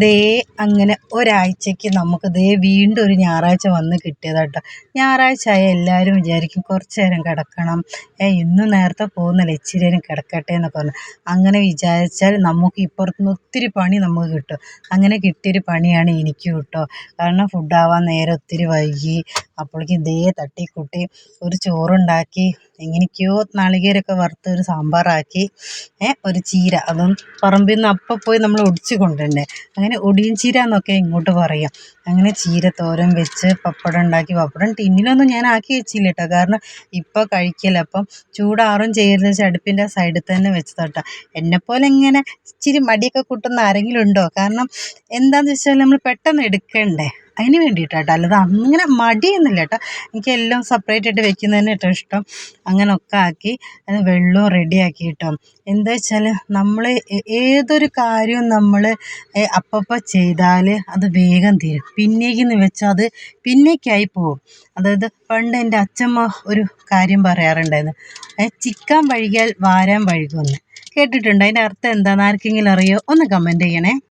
ദേ അങ്ങനെ ഒരാഴ്ചയ്ക്ക് നമുക്ക് വീണ്ടും ഒരു ഞായറാഴ്ച വന്ന് കിട്ടിയതാട്ടോ. ഞായറാഴ്ച ആയ എല്ലാവരും വിചാരിക്കും കുറച്ച് നേരം കിടക്കണം, ഇന്നും നേരത്തെ പോകുന്നില്ല, ഇച്ചിരി നേരം കിടക്കട്ടെ എന്നൊക്കെ പറഞ്ഞു. അങ്ങനെ വിചാരിച്ചാൽ നമുക്ക് ഇപ്പുറത്തുനിന്ന് ഒത്തിരി പണി നമുക്ക് കിട്ടും. അങ്ങനെ കിട്ടിയൊരു പണിയാണ് എനിക്കും കേട്ടോ. കാരണം ഫുഡാവാൻ നേരം ഒത്തിരി വൈകി. അപ്പോഴേക്കും തട്ടിക്കൂട്ടി ഒരു ചോറുണ്ടാക്കി, എങ്ങനെയൊക്കെയോ നാളികേരമൊക്കെ വറുത്ത് ഒരു സാമ്പാറാക്കി, ഒരു ചീര, അതും പറമ്പിൽ നിന്ന് അപ്പം പോയി നമ്മൾ ഒടിച്ച് കൊണ്ടുവരണ്ടേ, അങ്ങനെ ഒടിയൻ ചീര എന്നൊക്കെ ഇങ്ങോട്ട് പറയാം. അങ്ങനെ ചീര തോരൻ വെച്ച് പപ്പടം ഉണ്ടാക്കി. പപ്പടം ടിന്നിലൊന്നും ഞാൻ ആക്കി വെച്ചില്ല കേട്ടോ, കാരണം ഇപ്പോൾ കഴിക്കില്ല, അപ്പം ചൂടാറും ചെയ്യരുത് വെച്ചാൽ അടുപ്പിൻ്റെ സൈഡിൽ തന്നെ വെച്ചതാട്ടോ. എന്നെപ്പോലെ ഇങ്ങനെ ഇച്ചിരി മടിയൊക്കെ കൂട്ടുന്ന ആരെങ്കിലും ഉണ്ടോ? കാരണം എന്താണെന്ന് വെച്ചാൽ നമ്മൾ പെട്ടെന്ന് എടുക്കണ്ടേ, അതിന് വേണ്ടിയിട്ടാട്ടോ. അല്ലാതെ അങ്ങനെ മടിയൊന്നുമില്ല കേട്ടോ. എനിക്ക് എല്ലാം സെപ്പറേറ്റ് ആയിട്ട് വെക്കുന്നതന്നെ കേട്ടോ ഇഷ്ടം. അങ്ങനെയൊക്കെ ആക്കി അത് വെള്ളവും റെഡിയാക്കി കേട്ടോ. എന്താ വെച്ചാൽ നമ്മൾ ഏതൊരു കാര്യവും നമ്മൾ അപ്പം ചെയ്താൽ അത് വേഗം തീരും. പിന്നേക്കെന്ന് വെച്ചാൽ അത് പിന്നേക്കായി പോവും. അതായത് പണ്ട് എൻ്റെ അച്ഛമ്മ ഒരു കാര്യം പറയാറുണ്ടായിരുന്നു, ചിക്കാൻ വൈകിയാൽ വാരാൻ വൈകുമെന്ന്. കേട്ടിട്ടുണ്ടോ? അതിൻ്റെ അർത്ഥം എന്താണെന്ന് ആർക്കെങ്കിലും അറിയോ? ഒന്ന് കമൻറ്റ് ചെയ്യണേ.